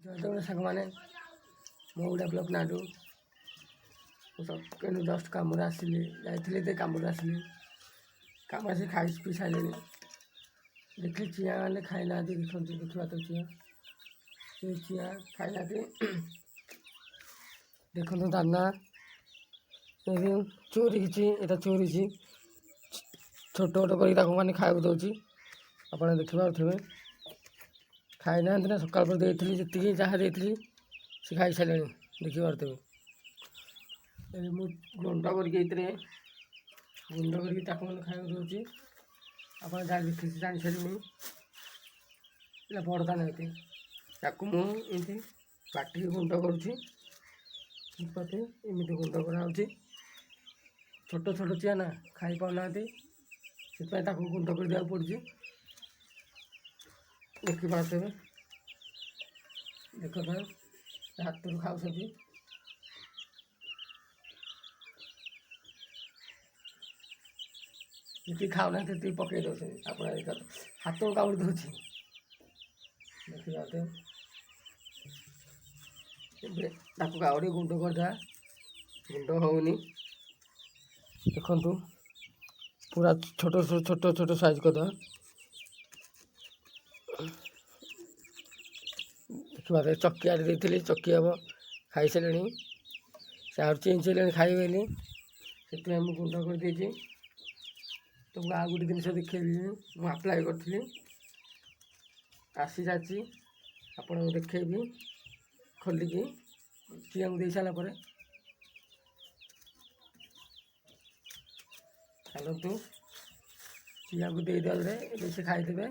ଯେତେବେଳେ ସାଙ୍ଗମାନେ ମହୁଡ଼ା ବ୍ଲକ୍ ନାଁରୁ କେନୁ ଜଷ୍ଟ କାମରେ ଆସିଲି ଯାଇଥିଲି ଯେ କାମରେ ଆସିଲି କାମ ଆସି ଖାଇ ପିଇ ସାରିଲିଣି। ଦେଖିଲି ଚିଆଁ ମାନେ ଖାଇନାହାନ୍ତି ଦେଖନ୍ତୁ ଦେଖିବା ତ ଚିଆଁ ସେ ଚିଆଁ ଖାଇନାହାନ୍ତି ଦେଖନ୍ତୁ ଦାନା ଚୋରି ହେଇଛି ଏଇଟା ଚୋରି ହେଇଛି ଛୋଟ ଛୋଟ କରିକି ତାକୁ ମାନେ ଖାଇବାକୁ ଦେଉଛି ଆପଣ ଦେଖିପାରୁଥିବେ। ଖାଇନାହାନ୍ତି ନା ସକାଳ ପରେ ଦେଇଥିଲି ଯେତିକି ଯାହା ଦେଇଥିଲି ସେ ଖାଇସାରିଲେଣି ଦେଖିପାରୁଥିବେ। ମୁଁ ଗୁଣ୍ଡ କରିକି ଏଇଥିରେ ଗୁଣ୍ଡ କରିକି ତାକୁ ମାନେ ଖାଇବାକୁ ଦେଉଛି ଆପଣ ଜାଣିସାରିବେଣି ଏଇଟା ବଡ଼ ଦାନା ଏଠି ତାକୁ ମୁଁ ଏମିତି ପାଟିକି ଗୁଣ୍ଡ କରୁଛି ଏମିତି ଗୁଣ୍ଡ କରାହେଉଛି। ଛୋଟ ଛୋଟ ଚିଆଁ ନା ଖାଇପାରୁନାହାନ୍ତି ସେଥିପାଇଁ ତାକୁ ଗୁଣ୍ଡ କରିଦେବାକୁ ପଡ଼ୁଛି ଦେଖିପାରୁଥିବେ। ଦେଖ ହାତରୁ ଖାଉଛନ୍ତି ଯେତିକି ଖାଉନାହାନ୍ତି ସେତିକି ପକାଇ ଦେଉଛନ୍ତି ଆପଣ ହାତକୁ କାମୁଡ଼ି ଦେଉଛି ଦେଖିପାରୁଥିବେ। ଏବେ ତାକୁ କାଉଡ଼ି ଗୁଣ୍ଡ କରିଦେବା ଗୁଣ୍ଡ ହେଉନି ଦେଖନ୍ତୁ ପୁରା ଛୋଟ ଛୋଟ ଛୋଟ ସାଇଜ୍ କରିଦେବା ଦେଖିପାରୁଥିବେ। ଚକିଆରେ ଦେଇଥିଲି ଚକି ହେବ ଖାଇସାରିଲେଣି ସେ ଆହୁରି ଚେଞ୍ଜ ହେଲେଣି ଖାଇବେନି ସେଥିପାଇଁ ମୁଁ ଗୁଣ୍ଡ କରିଦେଇଛି। ତୁମକୁ ଆଉ ଗୋଟେ ଜିନିଷ ଦେଖେଇବି ମୁଁ ଆପ୍ଲାଏ କରିଥିଲି ଆସିଯାଇଛି ଆପଣଙ୍କୁ ଦେଖେଇବି ଖୋଲିକି ଚିଆଁକୁ ଦେଇ ସାରିଲା ପରେ ଚାଲନ୍ତୁ ଚିଆଁକୁ ଦେଇଦେଲେ ଏବେ ସେ ଖାଇଦେବେ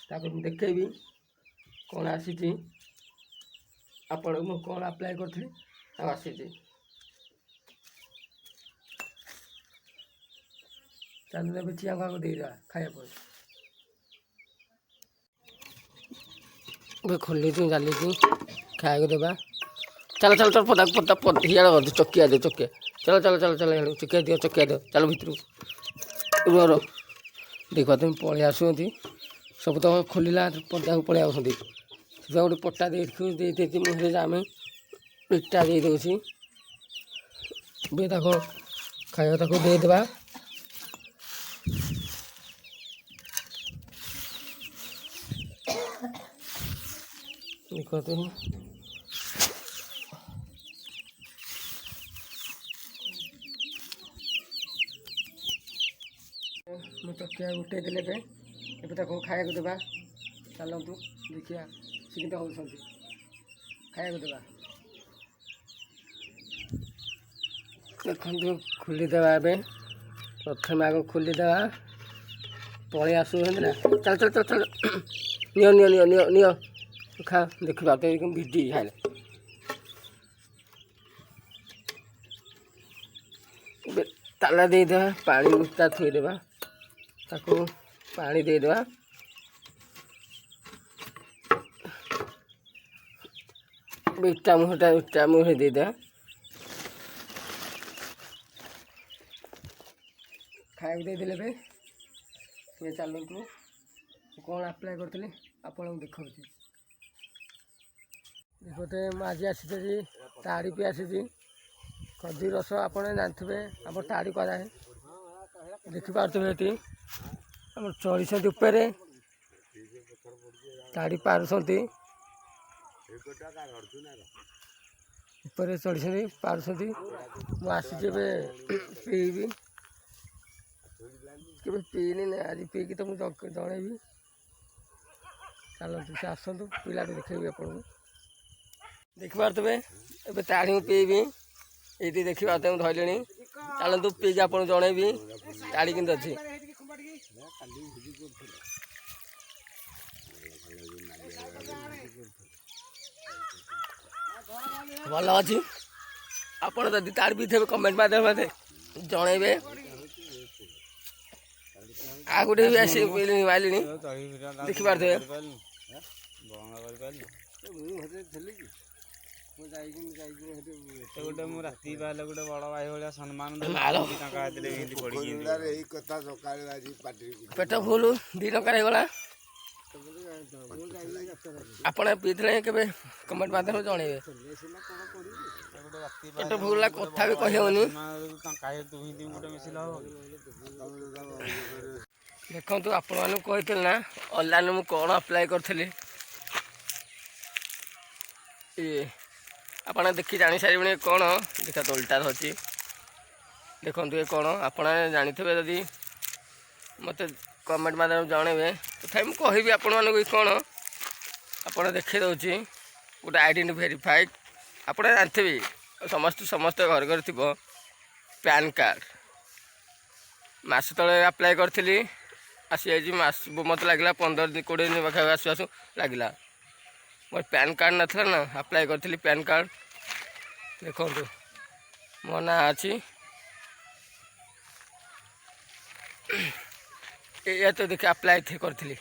ତାପରେ ମୁଁ ଦେଖେଇବି କ'ଣ ଆସିଛି ଆପଣଙ୍କୁ ମୁଁ କ'ଣ ଆପ୍ଲାଏ କରିଥିଲି ଆଉ ଆସିଛି। ଚାଲନ୍ତୁ ଏବେ ଚିଆଁକୁ ଆଗ ଦେଇଦେବା ଖାଇବା ପରେ ଏବେ ଖୋଲିଛି ଜାଲିଛି ଖାଇବାକୁ ଦେବା। ଚାଲ ଚାଲ ଚାଲ ହିଆଡ଼ କରିଦିଅ ଚକିଆ ଦିଅ ଚକିଆ ଚାଲ ଚାଲ ଚାଲ ଚାଲ ଚକିଆ ଦିଅ ଚାଲ ଭିତରକୁ ରୁହ ଦେଖିବା ତୁମେ ପଳେଇ ଆସୁଛନ୍ତି ସବୁ ତ ଖୋଲିଲା ପଦାକୁ ପଳେଇ ଆସୁଛନ୍ତି ସେଥିପାଇଁ ଗୋଟେ ପଟା ଦେଇଦେଇଛି ମୁହଁରେ ଆମେ ଇଟା ଦେଇଦେଉଛି ଏବେ ତାକୁ ଖାଇବା ତାକୁ ଦେଇଦେବା। ଦେଖନ୍ତୁ ମୁଁ ଚକିଆ ଉଠେଇ ଦେଲେ ଏବେ ତାକୁ ଖାଇବାକୁ ଦେବା। ଚାଲନ୍ତୁ ଦେଖିବା ଶିକ୍ଷିତ ହେଉଛନ୍ତି ଖାଇବାକୁ ଦେବା। ଦେଖନ୍ତୁ ଖୋଲିଦେବା ଏବେ ପ୍ରଥମେ ଆଗ ଖୋଲିଦେବା ପଳେଇ ଆସୁଛନ୍ତି ନା ଚାଲ ଚାଲ ଚାଲ ଚାଲ ନିଅ ନିଅ ନିଅ ନିଅ ନିଅ ଖା ଦେଖିବା ତ ଭିଡ଼ି ଖାଇଲେ ଏବେ ତାଲା ଦେଇଦେବା ପାଣି ମୁତା ଥୋଇଦେବା ତାକୁ ପାଣି ଦେଇଦେବା ଇଟା ମୁହଁରେ ଦେଇଦେବା ଖାଇବାକୁ ଦେଇଦେଲେ ଏବେ ଚାଲନ୍ତୁ କ'ଣ ଆପ୍ଲାଏ କରିଥିଲି ଆପଣଙ୍କୁ ଦେଖାଉଛି। ଗୋଟେ ମୁଁ ଆଜି ଆସିଛି ତାଡ଼ି ବି ଆସିଛି ଖଜୁରୀ ରସ ଆପଣ ଜାଣିଥିବେ ଆମର ତାଡ଼ି କରାଏ ଦେଖିପାରୁଥିବେ ଏଠି ଆମର ଚଢ଼ିଛନ୍ତି ଉପରେ ତାଡ଼ି ପାରୁଛନ୍ତି ଉପରେ ଚଢ଼ିଛନ୍ତି ପାରୁଛନ୍ତି ମୁଁ ଆସିଛି ଏବେ ପିଇବି କେବେ ପିଇନି ନା ଆଜି ପିଇକି ତ ମୁଁ ଜଣେଇବି। ଚାଲନ୍ତୁ ସେ ଆସନ୍ତୁ ପିଲାଟି ଦେଖେଇବି ଆପଣଙ୍କୁ ଦେଖିପାରୁଥିବେ ଏବେ ତାଡ଼ି ମୁଁ ପିଇବି ଏଇଠି ଦେଖିପାରୁଥିବେ ମୁଁ ଧରିଲିଣି ଚାଲନ୍ତୁ ପିଇକି ଆପଣଙ୍କୁ ଜଣେଇବି ତାଡ଼ି କେମିତି ଅଛି। ଭଲ ଅଛି ଆପଣ ଯଦି ତାଡ଼ି ପିଇଥିବେ କମେଣ୍ଟ ମାଧ୍ୟମରେ ଜଣେଇବେ। ଆଉ ଗୋଟେ ବି ଆସି ମାରିଲିଣି ଦେଖିପାରୁଥିବେ ଗୋଟେ ମୁଁ ରାତି ପାଇଲେ ଗୋଟେ ବଡ଼ ଭାଇ ଭଳିଆ ସମ୍ମାନ ପେଟ ଫୁଲ 2 ଟଙ୍କାର ହେଇଗଲା ଆପଣ ପିଇଥିଲେ କେବେ କମେଣ୍ଟ ମାଧ୍ୟମରେ ଜଣେଇବେ। ଏଟା ଭୁଲ କଥା ବି କହିହେଉନି। ଦେଖନ୍ତୁ ଆପଣମାନଙ୍କୁ କହିଥିଲି ନା ଅନଲାଇନ୍ରେ ମୁଁ କ'ଣ ଆପ୍ଲାଏ କରିଥିଲି। ଇଏ ଆପଣ ଦେଖି ଜାଣିସାରିବେଣି କ'ଣ ଦେଖା ଓଲଟା ଅଛି। ଦେଖନ୍ତୁ ଏ କ'ଣ ଆପଣ ଜାଣିଥିବେ ଯଦି ମୋତେ କମେଣ୍ଟ ମାଧ୍ୟମରେ ଜଣେଇବେ। ତଥାପି ମୁଁ କହିବି ଆପଣମାନଙ୍କୁ କ'ଣ ଆପଣ ଦେଖେଇ ଦେଉଛି ଗୋଟେ ଆଇଡେଣ୍ଟି ଭେରିଫାଇଡ୍। ଆପଣ ଜାଣିଥିବେ ସମସ୍ତେ ଘରେ ଘରେ ଥିବ ପ୍ୟାନ୍ କାର୍ଡ଼। ମାସ ତଳେ ଆପ୍ଲାଏ କରିଥିଲି ଆସିଯାଇଛି। ମାସ ମୋତେ ଲାଗିଲା 15 ଦିନ 20 ଦିନ ପାଖାପାଖି ଆସୁ ଆସୁ ଲାଗିଲା। ମୋର ପ୍ୟାନ୍ କାର୍ଡ଼ ନଥିଲା ନା ଆପ୍ଲାଏ କରିଥିଲି ପ୍ୟାନ୍ କାର୍ଡ଼। ଦେଖନ୍ତୁ ମୋ ନାଁ ଅଛି ଏଇଆ ତ ଦେଖି ଆପ୍ଲାଏ କରିଥିଲି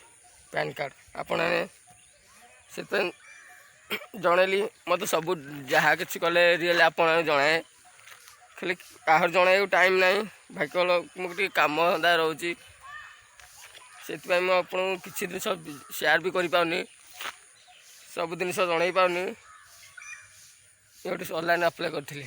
ପ୍ୟାନ୍ କାର୍ଡ଼। ଆପଣ ସେଥିପାଇଁ ଜଣେଇଲି। ମୋତେ ସବୁ ଯାହା କିଛି କଲେ ରିଏଲ୍ ଆପଣ ଜଣାଏ। ଖାଲି କାହାର ଜଣାଇବାକୁ ଟାଇମ୍ ନାହିଁ। ଭାଗ୍ୟ ମୁଁ ଟିକେ କାମ ଧନ୍ଦା ରହୁଛି। ସେଥିପାଇଁ ମୁଁ ଆପଣଙ୍କୁ କିଛି ଜିନିଷ ସେୟାର ବି କରିପାରୁନି। ସବୁ ଜିନିଷ ଜଣେଇ ପାରୁନି। ଗୋଟେ ଅନଲାଇନ୍ ଆପ୍ଲାଏ କରିଥିଲି।